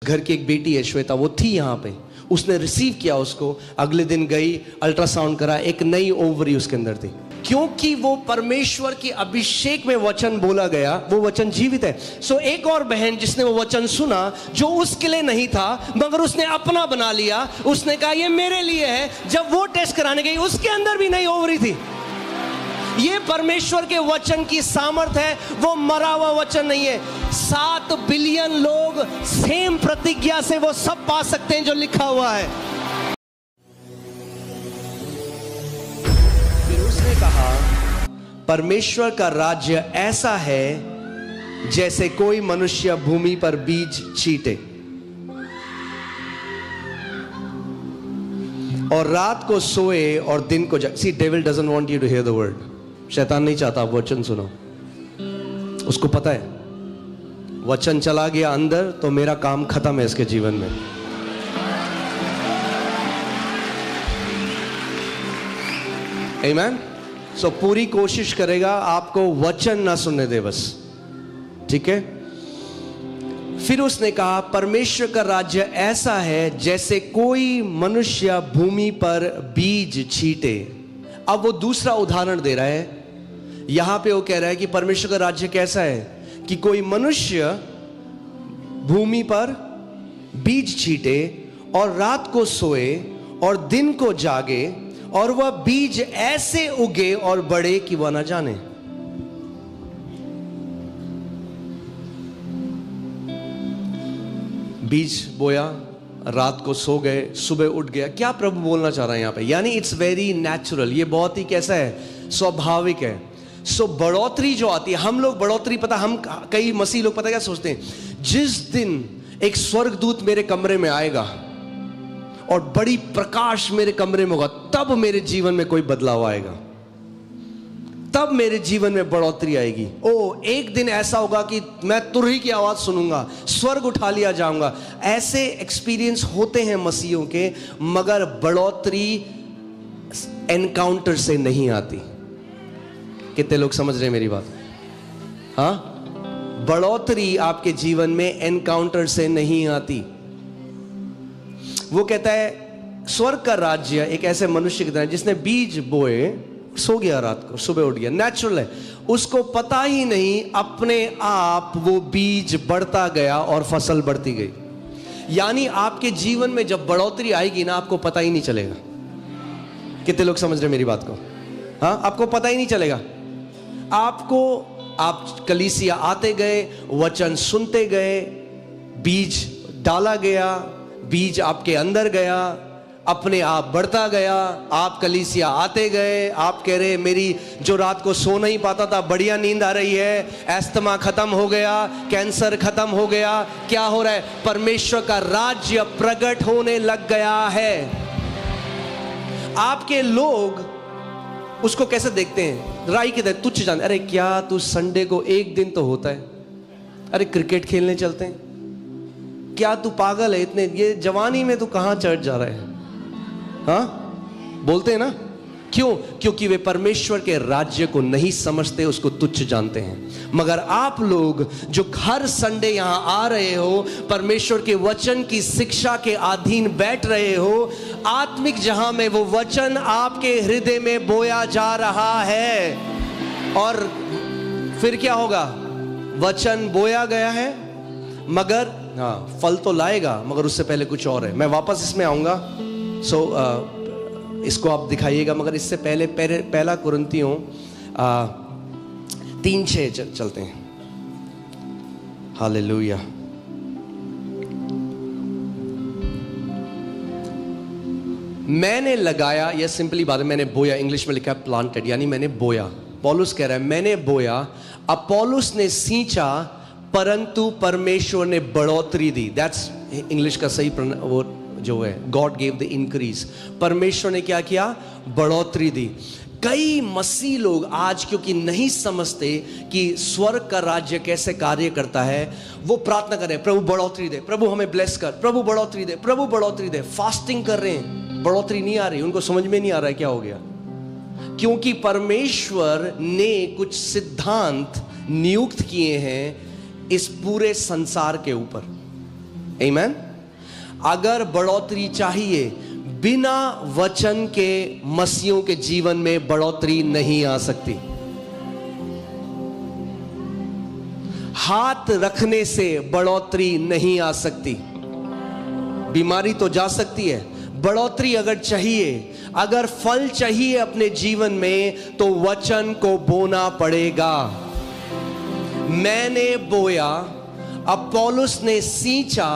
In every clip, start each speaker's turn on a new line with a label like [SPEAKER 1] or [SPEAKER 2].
[SPEAKER 1] घर की एक बेटी है श्वेता, वो थी यहाँ पे, उसने रिसीव किया उसको, अगले दिन गई, अल्ट्रासाउंड करा, एक नई ओवरी उसके अंदर थी। क्योंकि वो परमेश्वर की अभिषेक में वचन बोला गया, वो वचन जीवित है। सो एक और बहन जिसने वो वचन सुना, जो उसके लिए नहीं था मगर उसने अपना बना लिया, उसने कहा ये मेरे लिए है। जब वो टेस्ट कराने गई, उसके अंदर भी नई ओवरी थी। ये परमेश्वर के वचन की सामर्थ है, वो मरा हुआ वचन नहीं है। 7 बिलियन लोग सेम प्रतिज्ञा से वो सब पा सकते हैं जो लिखा हुआ है। फिर उसने कहा परमेश्वर का राज्य ऐसा है जैसे कोई मनुष्य भूमि पर बीज छींटे और रात को सोए और दिन को जागे। See, devil doesn't want you to hear the word. शैतान नहीं चाहता आप वचन सुनो। उसको पता है वचन चला गया अंदर तो मेरा काम खत्म है इसके जीवन में। आमीन। सो पूरी कोशिश करेगा आपको वचन ना सुनने दे बस, ठीक है। फिर उसने कहा परमेश्वर का राज्य ऐसा है जैसे कोई मनुष्य भूमि पर बीज छींटे। अब वो दूसरा उदाहरण दे रहा है। यहां पे वो कह रहा है कि परमेश्वर का राज्य कैसा है कि कोई मनुष्य भूमि पर बीज छींटे और रात को सोए और दिन को जागे, और वह बीज ऐसे उगे और बढ़े कि वह न जाने। बीज बोया, रात को सो गए, सुबह उठ गया। क्या प्रभु बोलना चाह रहा है यहां पे? यानी इट्स वेरी नेचुरल, ये बहुत ही कैसा है, स्वाभाविक है। सो बढ़ोतरी जो आती है, हम लोग बढ़ोतरी, पता, हम कई मसीह लोग पता क्या सोचते हैं, जिस दिन एक स्वर्गदूत मेरे कमरे में आएगा और बड़ी प्रकाश मेरे कमरे में होगा, तब मेरे जीवन में कोई बदलाव आएगा, तब मेरे जीवन में बढ़ोतरी आएगी। ओ, एक दिन ऐसा होगा कि मैं तुरही की आवाज सुनूंगा, स्वर्ग उठा लिया जाऊंगा। ऐसे एक्सपीरियंस होते हैं मसीहों के, मगर बढ़ोतरी एनकाउंटर से नहीं आती। कितने लोग समझ रहे हैं मेरी बात? हाँ, बढ़ोतरी आपके जीवन में एनकाउंटर से नहीं आती। वो कहता है स्वर्ग का राज्य एक ऐसे मनुष्य की तरह जिसने बीज बोए, सो गया, रात को सुबह उठ गया। नेचुरल है, उसको पता ही नहीं, अपने आप वो बीज बढ़ता गया और फसल बढ़ती गई। यानी आपके जीवन में जब बढ़ोतरी आएगी ना, आपको पता ही नहीं चलेगा। कितने लोग समझ रहे मेरी बात को? हाँ, आपको पता ही नहीं चलेगा। आप कलीसिया आते गए, वचन सुनते गए, बीज डाला गया, बीज आपके अंदर गया, अपने आप बढ़ता गया। आप कलीसिया आते गए, आप कह रहे मेरी जो रात को सो नहीं पाता था, बढ़िया नींद आ रही है, एस्थमा खत्म हो गया, कैंसर खत्म हो गया। क्या हो रहा है? परमेश्वर का राज्य प्रकट होने लग गया है। आपके लोग उसको कैसे देखते हैं? राई की तरह तुच्छ जान। अरे क्या तू संडे को एक दिन तो होता है, अरे क्रिकेट खेलने चलते हैं, क्या तू पागल है, इतने ये जवानी में तू कहां चढ़ जा रहा है? हाँ, बोलते हैं ना। क्यों? क्योंकि वे परमेश्वर के राज्य को नहीं समझते, उसको तुच्छ जानते हैं। मगर आप लोग जो हर संडे यहां आ रहे हो, परमेश्वर के वचन की शिक्षा के अधीन बैठ रहे हो, आत्मिक जहां में वो वचन आपके हृदय में बोया जा रहा है। और फिर क्या होगा? वचन बोया गया है, मगर हाँ, फल तो लाएगा, मगर उससे पहले कुछ और है। मैं वापस इसमें आऊंगा, इसको आप दिखाइएगा, मगर इससे पहले पहला कुरिन्थियों 3:6 चलते हैं। हालेलुया। मैंने लगाया, यह सिंपली बात है, मैंने बोया, इंग्लिश में लिखा है प्लांटेड, यानी मैंने बोया। पौलुस कह रहा है मैंने बोया, अपोलोस ने सींचा, परंतु परमेश्वर ने बढ़ोतरी दी। दैट्स इंग्लिश का सही वो जो है, गॉड गेव द इंक्रीज। परमेश्वर ने क्या किया? बढ़ोतरी दी। कई मसीह लोग आज क्योंकि नहीं समझते कि स्वर्ग का राज्य कैसे कार्य करता है, वो प्रार्थना कर रहे हैं, प्रभु बढ़ोतरी दे, प्रभु हमें ब्लेस कर, प्रभु बढ़ोतरी दे, प्रभु बढ़ोतरी दे। फास्टिंग कर रहे हैं, बढ़ोतरी नहीं आ रही, उनको समझ में नहीं आ रहा है क्या हो गया। क्योंकि परमेश्वर ने कुछ सिद्धांत नियुक्त किए हैं इस पूरे संसार के ऊपर। आमीन। अगर बढ़ोतरी चाहिए, बिना वचन के मसीहों के जीवन में बढ़ोतरी नहीं आ सकती। हाथ रखने से बढ़ोतरी नहीं आ सकती। बीमारी तो जा सकती है, बढ़ोतरी अगर चाहिए, अगर फल चाहिए अपने जीवन में, तो वचन को बोना पड़ेगा। मैंने बोया, अब पौलुस ने सींचा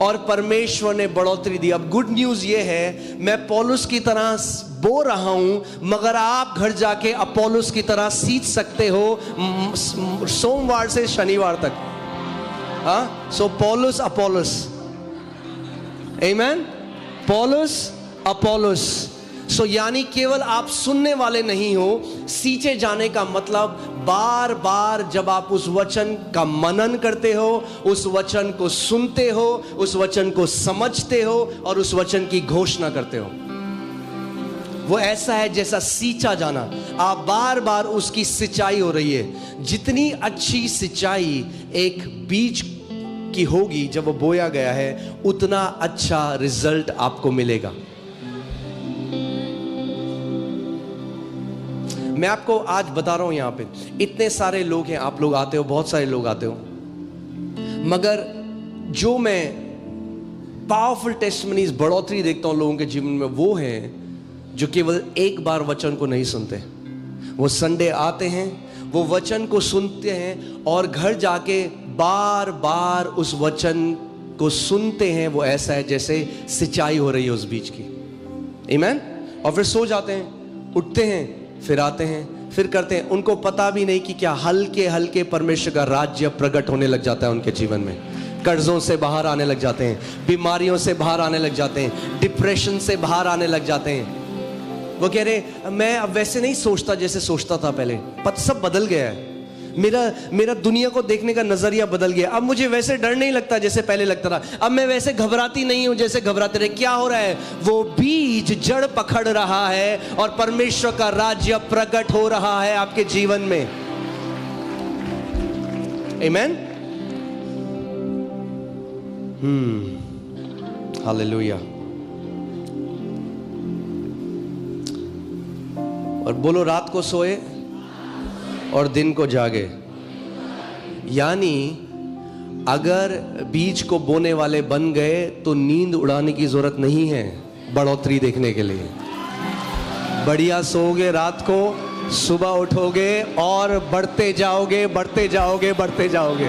[SPEAKER 1] और परमेश्वर ने बढ़ोतरी दी। अब गुड न्यूज ये है, मैं पौलुस की तरह बो रहा हूं, मगर आप घर जाके अपोलोस की तरह सींच सकते हो सोमवार से शनिवार तक। हाँ, सो पौलुस अपोलोस, आमीन। पौलुस अपोलोस। सो यानी केवल आप सुनने वाले नहीं हो, सींचे जाने का मतलब बार बार जब आप उस वचन का मनन करते हो, उस वचन को सुनते हो, उस वचन को समझते हो और उस वचन की घोषणा करते हो, वो ऐसा है जैसा सींचा जाना। आप बार बार उसकी सिंचाई हो रही है। जितनी अच्छी सिंचाई एक बीज की होगी जब वो बोया गया है, उतना अच्छा रिजल्ट आपको मिलेगा। मैं आपको आज बता रहा हूं, यहां पे इतने सारे लोग हैं, आप लोग आते हो, बहुत सारे लोग आते हो, मगर जो मैं पावरफुल टेस्टिमनीज, बढ़ोतरी देखता हूं लोगों के जीवन में, वो है जो केवल एक बार वचन को नहीं सुनते। वो संडे आते हैं, वो वचन को सुनते हैं और घर जाके बार बार उस वचन को सुनते हैं। वो ऐसा है जैसे सिंचाई हो रही है उस बीज की, आमीन। और फिर सो जाते हैं, उठते हैं, फिर आते हैं, फिर करते हैं। उनको पता भी नहीं कि क्या हल्के हल्के परमेश्वर का राज्य प्रकट होने लग जाता है उनके जीवन में। कर्जों से बाहर आने लग जाते हैं, बीमारियों से बाहर आने लग जाते हैं, डिप्रेशन से बाहर आने लग जाते हैं। वो कह रहे, मैं अब वैसे नहीं सोचता जैसे सोचता था पहले, सब बदल गया है, मेरा दुनिया को देखने का नजरिया बदल गया। अब मुझे वैसे डर नहीं लगता जैसे पहले लगता था, अब मैं वैसे घबराती नहीं हूं जैसे घबराते रहे। क्या हो रहा है? वो बीज जड़ पकड़ रहा है और परमेश्वर का राज्य प्रकट हो रहा है आपके जीवन में, आमीन। हालेलुया। और बोलो, रात को सोए और दिन को जागे। यानी अगर बीज को बोने वाले बन गए तो नींद उड़ाने की जरूरत नहीं है बढ़ोतरी देखने के लिए। बढ़िया सोओगे रात को, सुबह उठोगे और बढ़ते जाओगे, बढ़ते जाओगे, बढ़ते जाओगे,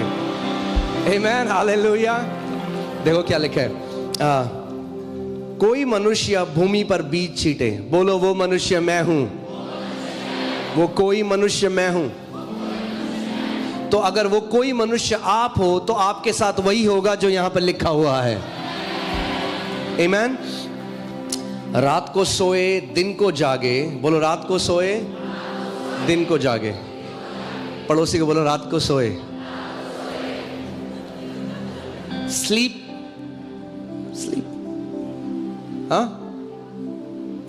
[SPEAKER 1] आमीन, हालेलुया। देखो क्या लिखा है, कोई मनुष्य भूमि पर बीज छींटे, बोलो वो मनुष्य मैं हूं, वो कोई मनुष्य मैं हूं। तो अगर वो कोई मनुष्य आप हो तो आपके साथ वही होगा जो यहां पर लिखा हुआ है, आमीन। रात को सोए दिन को जागे, बोलो रात को सोए दिन को जागे। पड़ोसी को बोलो, रात को सोए, स्लीप स्लीप। हाँ,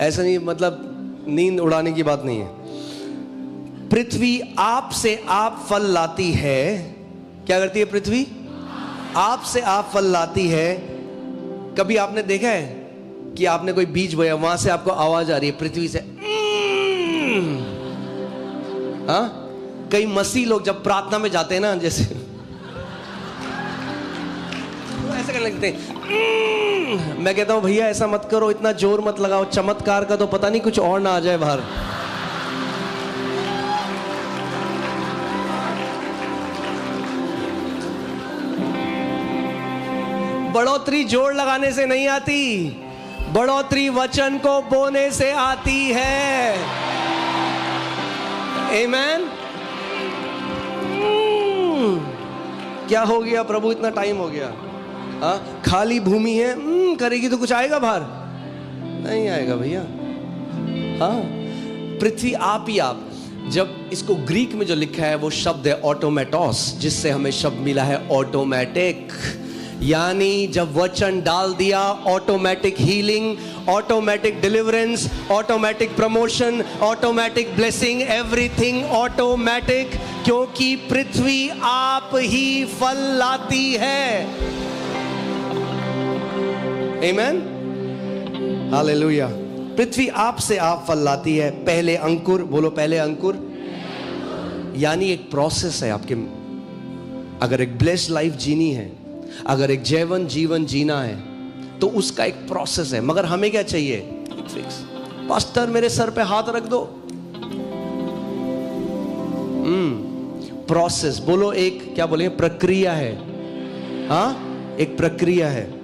[SPEAKER 1] ऐसा नहीं, मतलब नींद उड़ाने की बात नहीं है। पृथ्वी आप से आप फल लाती है। क्या करती है पृथ्वी? आप से आप फल लाती है। कभी आपने देखा है कि आपने कोई बीज बोया, वहां से आपको आवाज आ रही है पृथ्वी से? हाँ, कई मसीह लोग जब प्रार्थना में जाते हैं ना, जैसे ऐसे करने लगते हैं। मैं कहता हूं भैया ऐसा मत करो, इतना जोर मत लगाओ, चमत्कार का तो पता नहीं कुछ और ना आ जाए बाहर। बढ़ोतरी जोर लगाने से नहीं आती, बढ़ोतरी वचन को बोने से आती है, आमीन। क्या हो गया प्रभु, इतना टाइम हो गया? हाँ, खाली भूमि है, करेगी तो कुछ आएगा बाहर? नहीं आएगा भैया। हाँ, पृथ्वी आप ही आप। जब इसको ग्रीक में जो लिखा है वो शब्द है ऑटोमेटोस, जिससे हमें शब्द मिला है ऑटोमेटिक। यानी जब वचन डाल दिया, automatic healing, automatic deliverance, automatic promotion, automatic blessing, everything automatic, क्योंकि पृथ्वी आप ही फल लाती है। आमेन, हालेलुया। पृथ्वी आप से आप फल लाती है, पहले अंकुर, बोलो पहले अंकुर, यानी एक प्रोसेस है आपके। अगर एक ब्लेस्ड लाइफ जीनी है, अगर एक जीवन जीना है, तो उसका एक प्रोसेस है। मगर हमें क्या चाहिए? फिक्स। पास्टर मेरे सर पे हाथ रख दो, प्रोसेस, बोलो एक, क्या बोलेंगे, प्रक्रिया है। हाँ, एक प्रक्रिया है।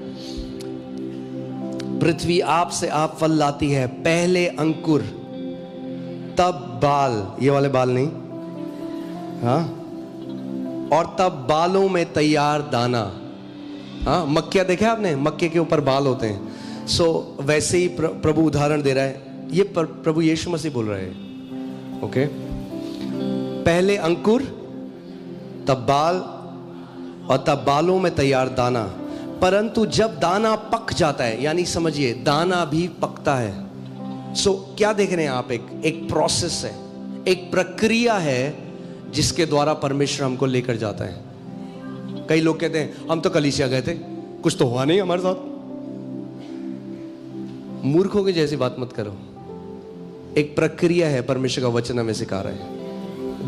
[SPEAKER 1] पृथ्वी आप से आप फल लाती है, पहले अंकुर, तब बाल, ये वाले बाल नहीं, हाँ, और तब बालों में तैयार दाना। हाँ, मक्खियां देखा आपने, मक्के के ऊपर बाल होते हैं। सो वैसे ही प्रभु उदाहरण दे रहा है, ये प्रभु यीशु मसीह बोल रहे हैं। ओके, पहले अंकुर, तब बाल, और तब बालों में तैयार दाना। परंतु जब दाना पक जाता है, यानी समझिए दाना भी पकता है। सो क्या देख रहे हैं आप? एक प्रोसेस है, एक प्रक्रिया है जिसके द्वारा परमेश्वर हमको लेकर जाता है। कई लोग कहते हैं हम तो कलीसिया गए थे, कुछ तो हुआ नहीं हमारे साथ। मूर्खों की जैसी बात मत करो। एक प्रक्रिया है, परमेश्वर का वचन हमें सिखा रहा है।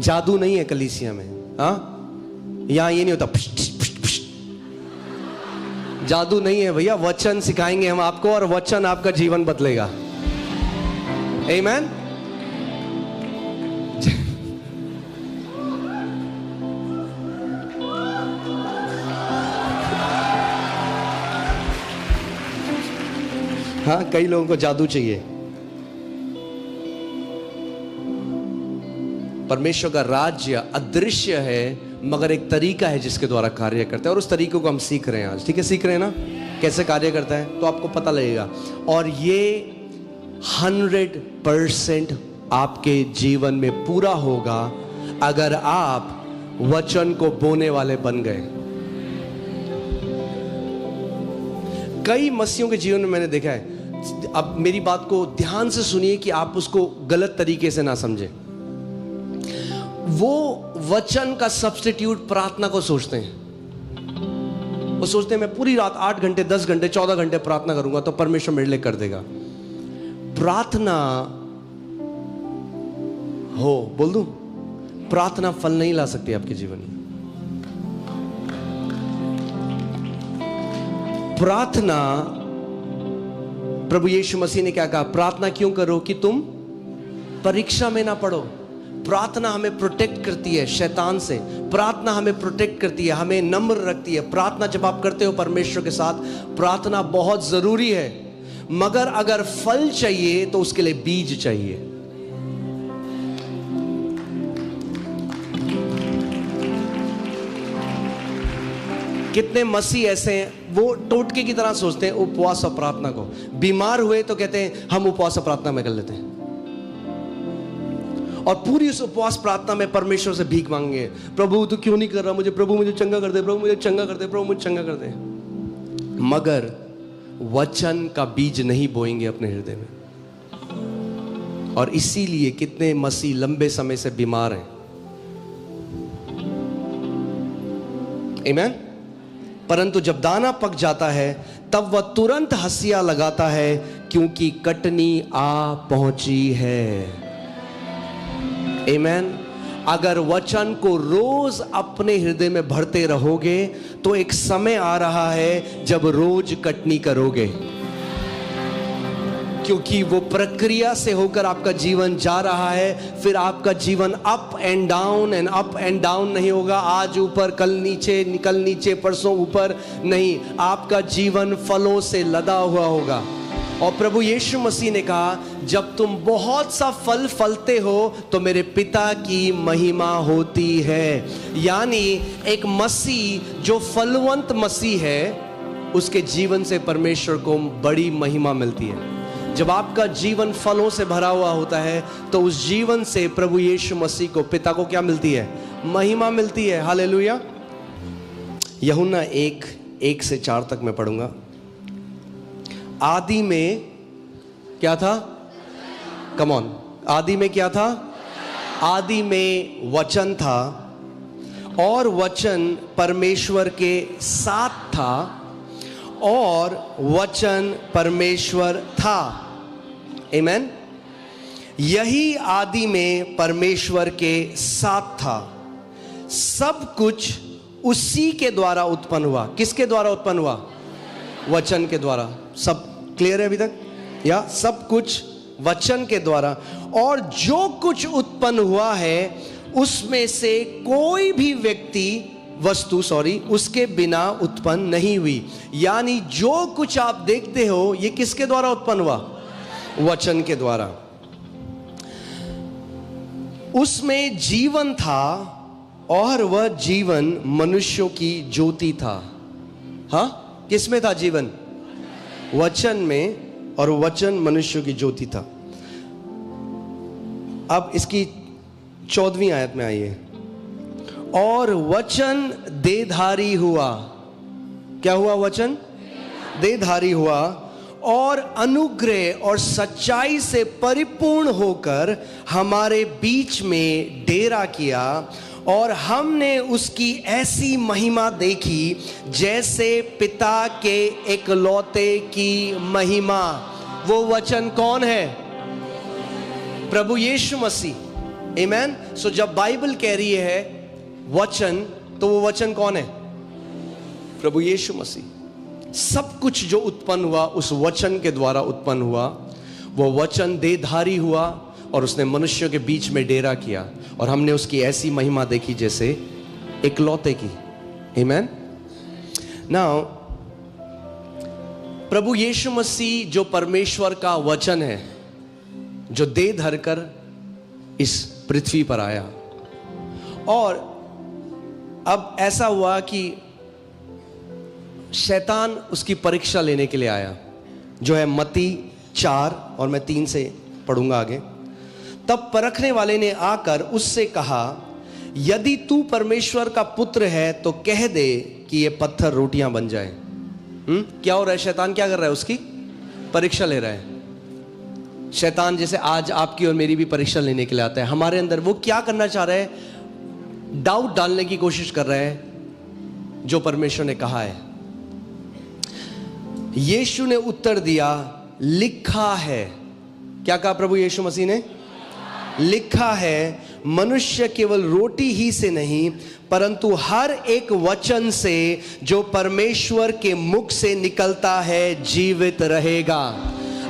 [SPEAKER 1] जादू नहीं है कलीसिया में। हाँ, यहां ये नहीं होता पुष्ट, पुष्ट, पुष्ट। जादू नहीं है भैया, वचन सिखाएंगे हम आपको और वचन आपका जीवन बदलेगा। आमीन। हाँ, कई लोगों को जादू चाहिए। परमेश्वर का राज्य अदृश्य है, मगर एक तरीका है जिसके द्वारा कार्य करता है, और उस तरीके को हम सीख रहे हैं आज। ठीक है, सीख रहे हैं ना कैसे कार्य करता है, तो आपको पता लगेगा। और ये 100% आपके जीवन में पूरा होगा अगर आप वचन को बोने वाले बन गए। कई मसीहों के जीवन में मैंने देखा है, अब मेरी बात को ध्यान से सुनिए कि आप उसको गलत तरीके से ना समझें। वो वचन का सब्स्टिट्यूट प्रार्थना को सोचते हैं। वो सोचते हैं मैं पूरी रात 8 घंटे, 10 घंटे, 14 घंटे प्रार्थना करूंगा तो परमेश्वर मेरे लिए कर देगा। प्रार्थना हो, बोल दूं, प्रार्थना फल नहीं ला सकती आपके जीवन में। प्रार्थना, प्रभु यीशु मसीह ने क्या कहा? प्रार्थना क्यों करो कि तुम परीक्षा में ना पड़ो। प्रार्थना हमें प्रोटेक्ट करती है शैतान से। प्रार्थना हमें प्रोटेक्ट करती है, हमें नम्र रखती है। प्रार्थना जब आप करते हो परमेश्वर के साथ, प्रार्थना बहुत जरूरी है। मगर अगर फल चाहिए तो उसके लिए बीज चाहिए। कितने मसीह ऐसे हैं, वो टोटके की तरह सोचते हैं उपवास और प्रार्थना को। बीमार हुए तो कहते हैं हम उपवास और प्रार्थना में कर लेते हैं, और पूरी उस उपवास प्रार्थना में परमेश्वर से भीख मांगेंगे, प्रभु तू क्यों नहीं कर रहा मुझे, प्रभु मुझे चंगा कर दे, प्रभु मुझे चंगा कर दे, प्रभु मुझे चंगा कर दे। मगर वचन का बीज नहीं बोएंगे अपने हृदय में। और इसीलिए कितने मसीह लंबे समय से बीमार हैं। आमीन। परंतु जब दाना पक जाता है तब वह तुरंत हंसिया लगाता है, क्योंकि कटनी आ पहुंची है। आमीन। अगर वचन को रोज अपने हृदय में भरते रहोगे तो एक समय आ रहा है जब रोज कटनी करोगे, क्योंकि वो प्रक्रिया से होकर आपका जीवन जा रहा है। फिर आपका जीवन अप एंड डाउन नहीं होगा। आज ऊपर कल नीचे परसों ऊपर नहीं। आपका जीवन फलों से लदा हुआ होगा। और प्रभु यीशु मसीह ने कहा, जब तुम बहुत सा फल फलते हो तो मेरे पिता की महिमा होती है। यानी एक मसीह जो फलवंत मसीह है, उसके जीवन से परमेश्वर को बड़ी महिमा मिलती है। जब आपका जीवन फलों से भरा हुआ होता है तो उस जीवन से प्रभु यीशु मसीह को, पिता को क्या मिलती है? महिमा मिलती है। हालेलुया। यूहन्ना 1 से 4 तक मैं पढ़ूंगा। आदि में क्या था? Come on. आदि में क्या था? आदि में वचन था, और वचन परमेश्वर के साथ था, और वचन परमेश्वर था। आमेन। यही आदि में परमेश्वर के साथ था। सब कुछ उसी के द्वारा उत्पन्न हुआ। किसके द्वारा उत्पन्न हुआ? वचन के द्वारा। सब क्लियर है अभी तक? या सब कुछ वचन के द्वारा, और जो कुछ उत्पन्न हुआ है उसमें से कोई भी वस्तु उसके बिना उत्पन्न नहीं हुई। यानी जो कुछ आप देखते हो ये किसके द्वारा उत्पन्न हुआ? वचन के द्वारा। उसमें जीवन था और वह जीवन मनुष्यों की ज्योति था। हाँ, किसमें था जीवन? वचन में, और वचन मनुष्यों की ज्योति था। अब इसकी 14वीं आयत में आइए। और वचन देहधारी हुआ। क्या हुआ? वचन देहधारी हुआ और अनुग्रह और सच्चाई से परिपूर्ण होकर हमारे बीच में डेरा किया, और हमने उसकी ऐसी महिमा देखी जैसे पिता के एकलौते की महिमा। वो वचन कौन है? प्रभु यीशु मसीह। आमेन। सो जब बाइबल कह रही है वचन, तो वो वचन कौन है? प्रभु यीशु मसीह। सब कुछ जो उत्पन्न हुआ उस वचन के द्वारा उत्पन्न हुआ। वो वचन देहधारी हुआ और उसने मनुष्यों के बीच में डेरा किया, और हमने उसकी ऐसी महिमा देखी जैसे एकलौते की। आमेन। नाउ प्रभु यीशु मसीह जो परमेश्वर का वचन है, जो देह धरकर इस पृथ्वी पर आया, और अब ऐसा हुआ कि शैतान उसकी परीक्षा लेने के लिए आया, जो है मत्ती 4 और मैं 3 से पढ़ूंगा आगे। तब परखने वाले ने आकर उससे कहा, यदि तू परमेश्वर का पुत्र है तो कह दे कि ये पत्थर रोटियां बन जाए। क्या हो रहा है? शैतान क्या कर रहा है? उसकी परीक्षा ले रहा है। शैतान जैसे आज आपकी और मेरी भी परीक्षा लेने के लिए आता है हमारे अंदर। वो क्या करना चाह रहा है? डाउट डालने की कोशिश कर रहा है जो परमेश्वर ने कहा है। यीशु ने उत्तर दिया, लिखा है। क्या कहा प्रभु यीशु मसीह ने? लिखा है, मनुष्य केवल रोटी ही से नहीं परंतु हर एक वचन से जो परमेश्वर के मुख से निकलता है जीवित रहेगा।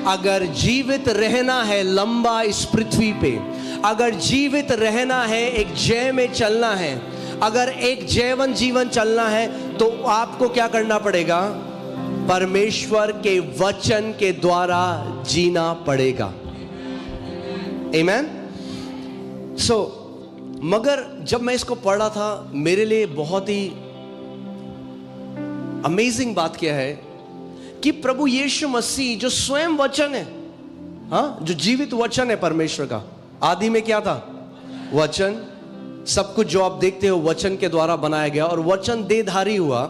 [SPEAKER 1] अगर जीवित रहना है लंबा इस पृथ्वी पे, अगर जीवित रहना है, एक जय में चलना है, अगर एक जयवन जीवन चलना है, तो आपको क्या करना पड़ेगा? परमेश्वर के वचन के द्वारा जीना पड़ेगा। आमेन। मगर जब मैं इसको पढ़ रहा था, मेरे लिए बहुत ही अमेजिंग बात क्या है कि प्रभु यीशु मसीह जो स्वयं वचन है, हाँ, जो जीवित वचन है परमेश्वर का। आदि में क्या था? वचन। सब कुछ जो आप देखते हो वचन के द्वारा बनाया गया, और वचन देहधारी हुआ।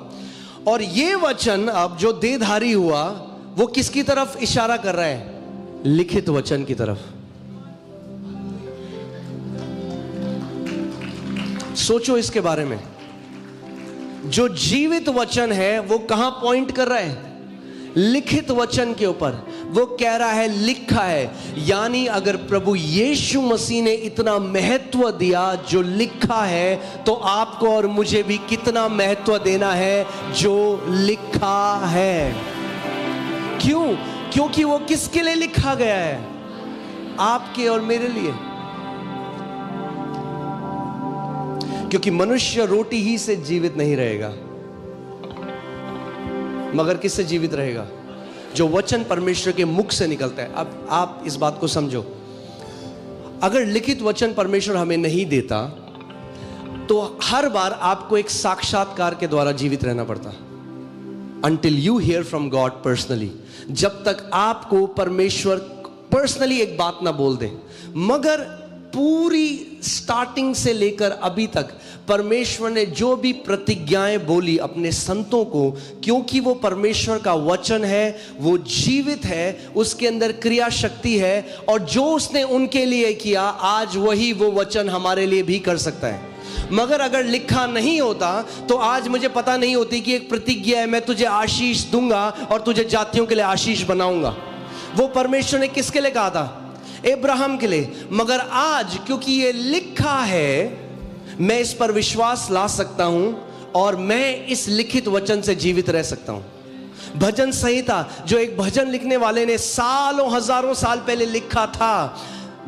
[SPEAKER 1] और ये वचन अब जो देहधारी हुआ वो किसकी तरफ इशारा कर रहा है? लिखित वचन की तरफ। सोचो इसके बारे में। जो जीवित वचन है वो कहां पॉइंट कर रहा है? लिखित वचन के ऊपर। वो कह रहा है लिखा है। यानी अगर प्रभु यीशु मसीह ने इतना महत्व दिया जो लिखा है, तो आपको और मुझे भी कितना महत्व देना है जो लिखा है। क्यों? क्योंकि वो किसके लिए लिखा गया है? आपके और मेरे लिए। क्योंकि मनुष्य रोटी ही से जीवित नहीं रहेगा, मगर किससे जीवित रहेगा? जो वचन परमेश्वर के मुख से निकलता है। अब आप इस बात को समझो, अगर लिखित वचन परमेश्वर हमें नहीं देता तो हर बार आपको एक साक्षात्कार के द्वारा जीवित रहना पड़ता। Until you hear from God personally, जब तक आपको परमेश्वर पर्सनली एक बात ना बोल दे। मगर पूरी स्टार्टिंग से लेकर अभी तक परमेश्वर ने जो भी प्रतिज्ञाएं बोली अपने संतों को, क्योंकि वो परमेश्वर का वचन है, वो जीवित है, उसके अंदर क्रिया शक्ति है, और जो उसने उनके लिए किया आज वही वो वचन हमारे लिए भी कर सकता है। मगर अगर लिखा नहीं होता तो आज मुझे पता नहीं होती कि एक प्रतिज्ञा है, मैं तुझे आशीष दूंगा और तुझे जातियों के लिए आशीष बनाऊंगा। वो परमेश्वर ने किसके लिए कहा था? अब्राहम के लिए। मगर आज क्योंकि ये लिखा है, मैं इस पर विश्वास ला सकता हूं और मैं इस लिखित वचन से जीवित रह सकता हूं। भजन संहिता, जो एक भजन लिखने वाले ने सालों हजारों साल पहले लिखा था,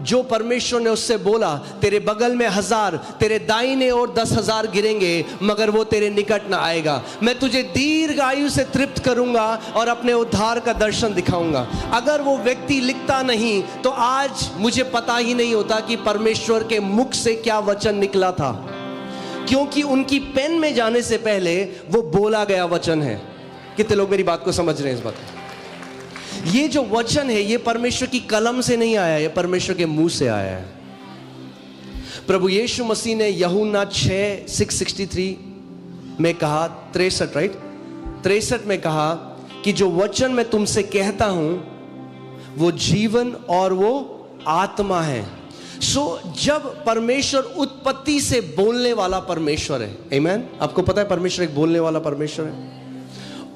[SPEAKER 1] जो परमेश्वर ने उससे बोला, तेरे बगल में 1000, तेरे दाहिने ओर 10,000 गिरेंगे मगर वो तेरे निकट ना आएगा। मैं तुझे दीर्घ आयु से तृप्त करूंगा और अपने उद्धार का दर्शन दिखाऊंगा। अगर वो व्यक्ति लिखता नहीं तो आज मुझे पता ही नहीं होता कि परमेश्वर के मुख से क्या वचन निकला था, क्योंकि उनकी पेन में जाने से पहले वो बोला गया वचन है। कितने लोग मेरी बात को समझ रहे हैं? इस बात को, ये जो वचन है ये परमेश्वर की कलम से नहीं आया, ये परमेश्वर के मुंह से आया है। प्रभु यीशु मसीह ने यूहन्ना 6:63 में कहा, 63 राइट, 63 में कहा कि जो वचन मैं तुमसे कहता हूं वो जीवन और वो आत्मा है। जब परमेश्वर उत्पत्ति से बोलने वाला परमेश्वर है, आमीन, आपको पता है परमेश्वर एक बोलने वाला परमेश्वर है।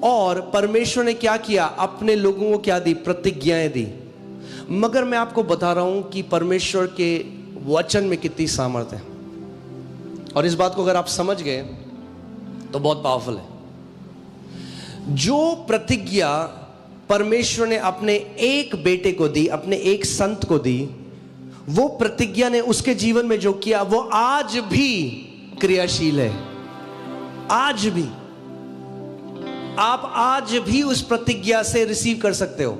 [SPEAKER 1] और परमेश्वर ने क्या किया? अपने लोगों को क्या दी? प्रतिज्ञाएं दी। मगर मैं आपको बता रहा हूं कि परमेश्वर के वचन में कितनी सामर्थ्य है, और इस बात को अगर आप समझ गए तो बहुत पावरफुल है। जो प्रतिज्ञा परमेश्वर ने अपने एक बेटे को दी, अपने एक संत को दी, वो प्रतिज्ञा ने उसके जीवन में जो किया वो आज भी क्रियाशील है। आज भी आप आज भी उस प्रतिज्ञा से रिसीव कर सकते हो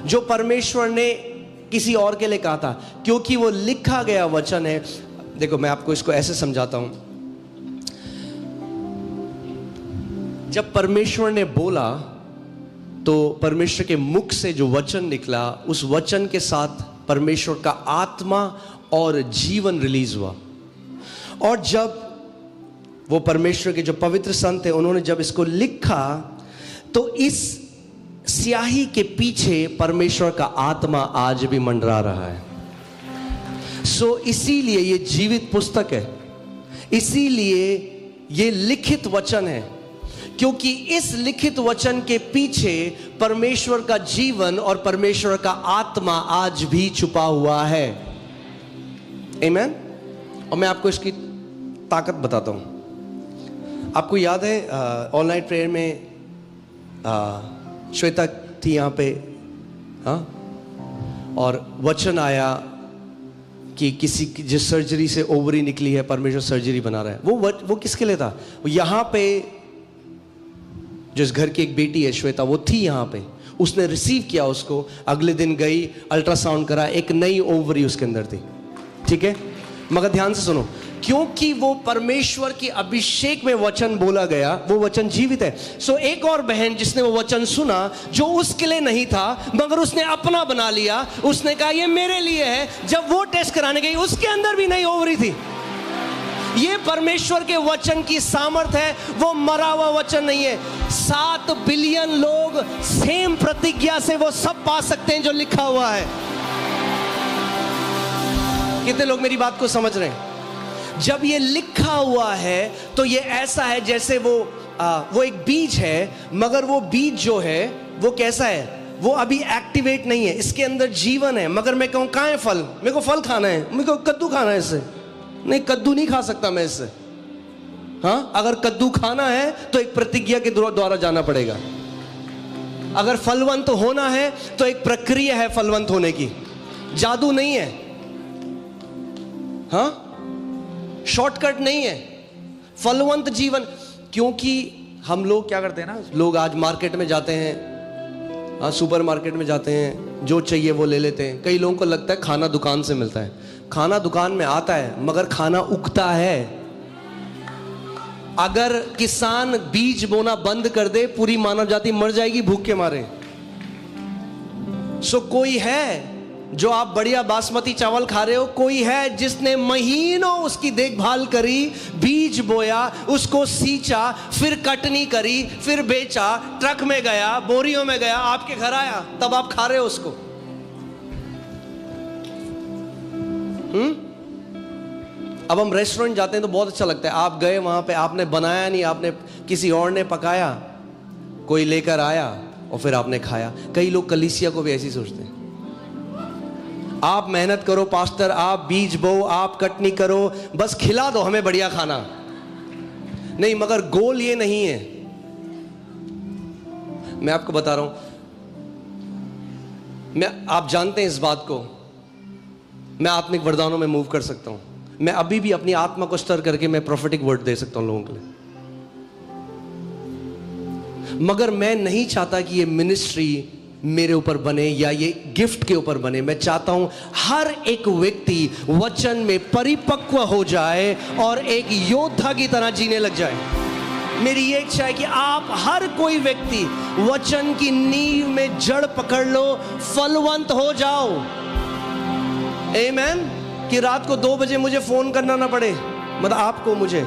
[SPEAKER 1] जो परमेश्वर ने किसी और के लिए कहा था, क्योंकि वो लिखा गया वचन है। देखो मैं आपको इसको ऐसे समझाता हूं। जब परमेश्वर ने बोला तो परमेश्वर के मुख से जो वचन निकला, उस वचन के साथ परमेश्वर का आत्मा और जीवन रिलीज हुआ। और जब वो परमेश्वर के जो पवित्र संत थे उन्होंने जब इसको लिखा तो इस स्याही के पीछे परमेश्वर का आत्मा आज भी मंडरा रहा है। इसीलिए ये जीवित पुस्तक है, इसीलिए ये लिखित वचन है, क्योंकि इस लिखित वचन के पीछे परमेश्वर का जीवन और परमेश्वर का आत्मा आज भी छुपा हुआ है। आमीन। और मैं आपको इसकी ताकत बताता हूं। आपको याद है ऑल नाइट प्रेयर में श्वेता थी यहाँ पे, हाँ, और वचन आया कि किसी की जिस सर्जरी से ओवरी निकली है परमेश्वर सर्जरी बना रहा है। वो किसके लिए था? यहाँ पे जिस घर की एक बेटी है श्वेता, वो थी यहाँ पे, उसने रिसीव किया उसको, अगले दिन गई, अल्ट्रासाउंड करा, एक नई ओवरी उसके अंदर थी। ठीक है, मगर ध्यान से सुनो, क्योंकि वो परमेश्वर की अभिषेक में वचन बोला गया, वो वचन जीवित है। एक और बहन जिसने वो वचन सुना जो उसके लिए नहीं था मगर उसने अपना बना लिया, उसने कहा ये मेरे लिए है। जब वो टेस्ट कराने गई उसके अंदर भी नई ओवरी थी। ये परमेश्वर के वचन की सामर्थ है, वो मरा हुआ वचन नहीं है। 7 बिलियन लोग सेम प्रतिज्ञा से वो सब पा सकते हैं जो लिखा हुआ है। कितने लोग मेरी बात को समझ रहे हैं? जब ये लिखा हुआ है तो ये ऐसा है जैसे वो एक बीज है, मगर वो बीज जो है वो कैसा है? वो अभी एक्टिवेट नहीं है, इसके अंदर जीवन है। मगर मैं कहूँ कहाँ है फल? मेरे को फल खाना है, मेरे को कद्दू खाना है, इससे नहीं, कद्दू नहीं खा सकता मैं इससे। हाँ, अगर कद्दू खाना है तो एक प्रतिज्ञा के द्वारा जाना पड़ेगा। अगर फलवंत होना है तो एक प्रक्रिया है फलवंत होने की, जादू नहीं है। हाँ, शॉर्टकट नहीं है, फलवंत जीवन। क्योंकि हम लोग क्या करते हैं ना, लोग आज मार्केट में जाते हैं, हाँ, सुपर मार्केट में जाते हैं, जो चाहिए वो ले लेते हैं। कई लोगों को लगता है खाना दुकान से मिलता है। खाना दुकान में आता है मगर खाना उगता है। अगर किसान बीज बोना बंद कर दे पूरी मानव जाति मर जाएगी भूख के मारे। कोई है जो आप बढ़िया बासमती चावल खा रहे हो, कोई है जिसने महीनों उसकी देखभाल करी, बीज बोया, उसको सींचा, फिर कटनी करी, फिर बेचा, ट्रक में गया, बोरियों में गया, आपके घर आया, तब आप खा रहे हो उसको। अब हम रेस्टोरेंट जाते हैं तो बहुत अच्छा लगता है, आप गए वहां पे, आपने बनाया नहीं, आपने किसी और ने पकाया, कोई लेकर आया और फिर आपने खाया। कई लोग कलीसिया को भी ऐसी सोचते हैं, आप मेहनत करो पास्टर, आप बीज बो, आप कटनी करो, बस खिला दो हमें बढ़िया खाना। नहीं, मगर गोल ये नहीं है। मैं आपको बता रहा हूं, आप जानते हैं इस बात को, मैं आत्मिक वरदानों में मूव कर सकता हूं। मैं अभी भी अपनी आत्मा को स्टर करके मैं प्रोफेटिक वर्ड दे सकता हूं लोगों के लिए, मगर मैं नहीं चाहता कि ये मिनिस्ट्री मेरे ऊपर बने या ये गिफ्ट के ऊपर बने। मैं चाहता हूं हर एक व्यक्ति वचन में परिपक्व हो जाए और एक योद्धा की तरह जीने लग जाए। मेरी ये इच्छा है कि आप हर कोई व्यक्ति वचन की नींव में जड़ पकड़ लो, फलवंत हो जाओ। आमीन। कि रात को 2 बजे मुझे फोन करना ना पड़े, मतलब आपको, मुझे,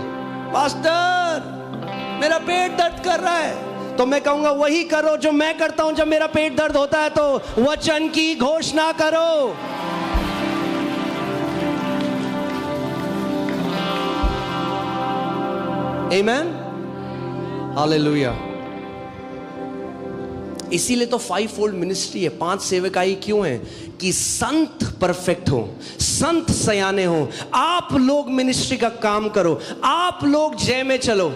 [SPEAKER 1] पास्टर मेरा पेट दर्द कर रहा है, तो मैं कहूंगा वही करो जो मैं करता हूं जब मेरा पेट दर्द होता है, तो वचन की घोषणा करो। आमीन, हालेलुया। इसीलिए तो 5 फोल्ड मिनिस्ट्री है, 5 सेवकाई क्यों है? कि संत परफेक्ट हो, संत सयाने हो, आप लोग मिनिस्ट्री का काम करो, आप लोग जय में चलो।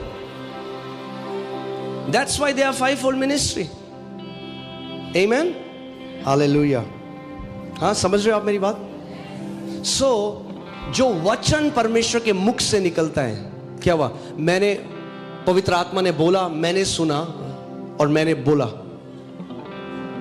[SPEAKER 1] That's why they are 5 fold ministry. Amen. Hallelujah. हाँ, समझ रहे हो आप मेरी बात? So, जो वचन परमेश्वर के मुख से निकलता है, क्या हुआ? मैंने, पवित्र आत्मा ने बोला, मैंने सुना और मैंने बोला,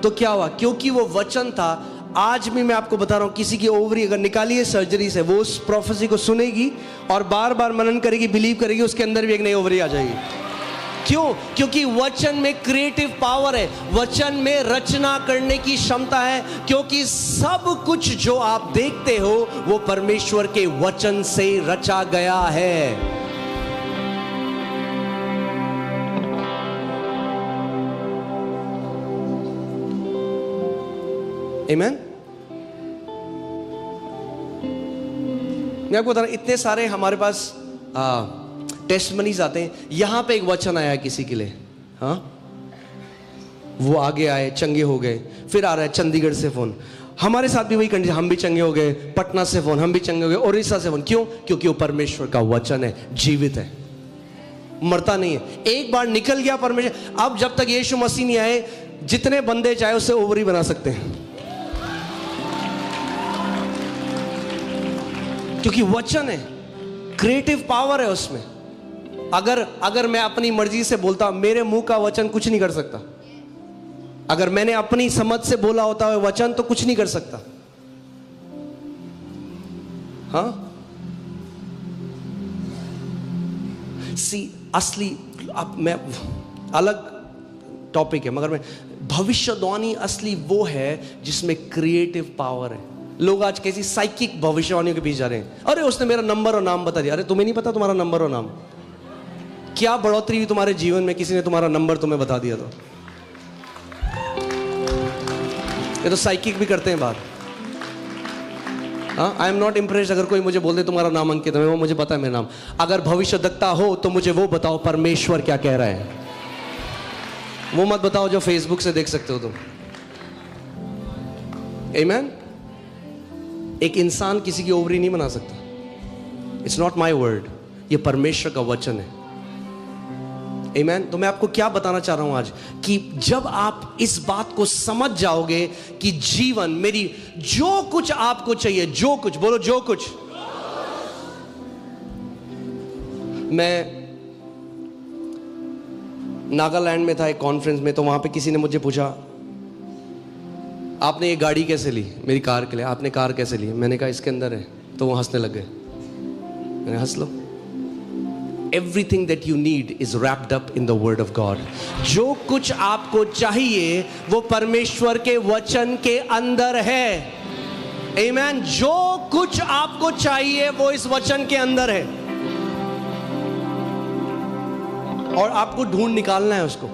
[SPEAKER 1] तो क्या हुआ? क्योंकि वो वचन था। आज भी मैं आपको बता रहा हूं, किसी की ओवरी अगर निकाली है सर्जरी से, वो उस प्रोफेसी को सुनेगी और बार बार मनन करेगी, बिलीव करेगी, उसके अंदर भी एक नई ओवरी आ जाएगी। क्यों? क्योंकि वचन में क्रिएटिव पावर है, वचन में रचना करने की क्षमता है। क्योंकि सब कुछ जो आप देखते हो वो परमेश्वर के वचन से रचा गया है। आमीन। मैं आपको बता रहा हूं, इतने सारे हमारे पास टेस्टमनीज आते हैं। यहां पे एक वचन आया किसी के लिए, हाँ, वो आगे आए, चंगे हो गए। फिर आ रहा है चंडीगढ़ से फोन, हमारे साथ भी वही कंडीशन, हम भी चंगे हो गए। पटना से फोन, हम भी चंगे हो गए। उड़ीसा से फोन, क्यों? क्योंकि वो परमेश्वर का वचन है, जीवित है, मरता नहीं है। एक बार निकल गया परमेश्वर। अब जब तक यीशु मसीह नहीं आए, जितने बंदे चाहे उससे ओवरी बना सकते हैं, क्योंकि वचन है, क्रिएटिव पावर है उसमें। अगर मैं अपनी मर्जी से बोलता, मेरे मुंह का वचन कुछ नहीं कर सकता। अगर मैंने अपनी समझ से बोला होता है वचन, तो कुछ नहीं कर सकता। हाँ, असली, अब मैं, अलग टॉपिक है, मगर मैं, भविष्यवाणी असली वो है जिसमें क्रिएटिव पावर है। लोग आज कैसी साइकिक भविष्यवाणियों के पीछे जा रहे हैं। अरे उसने मेरा नंबर और नाम बता दिया। अरे तुम्हें नहीं पता तुम्हारा नंबर और नाम? क्या बढ़ोतरी हुई तुम्हारे जीवन में, किसी ने तुम्हारा नंबर तुम्हें बता दिया तो? ये तो साइकिक भी करते हैं बात। हाँ, आई एम नॉट इम्प्रेस्ड अगर कोई मुझे बोल दे तुम्हारा नाम अंकित है, वो मुझे पता है मेरा नाम। अगर भविष्यद्वक्ता हो तो मुझे वो बताओ परमेश्वर क्या कह रहा है, वो मत बताओ जो फेसबुक से देख सकते हो तुम। आमीन। एक इंसान किसी की ओवरी नहीं बना सकता। इट्स नॉट माई वर्ड, ये परमेश्वर का वचन है। आमीन। तो मैं आपको क्या बताना चाह रहा हूं आज, कि जब आप इस बात को समझ जाओगे कि जीवन, मेरी जो कुछ आपको चाहिए, जो कुछ, बोलो जो कुछ। मैं नागालैंड में था एक कॉन्फ्रेंस में, तो वहां पे किसी ने मुझे पूछा, आपने ये गाड़ी कैसे ली? मेरी कार के लिए। आपने कार कैसे ली? मैंने कहा इसके अंदर है। तो वो हंसने लग गए। मैंने, हंस लो। Everything that you need is wrapped up in the word of God. जो कुछ आपको चाहिए वो परमेश्वर के वचन के अंदर है। Amen. जो कुछ आपको चाहिए वो इस वचन के अंदर है, और आपको ढूंढ निकालना है उसको।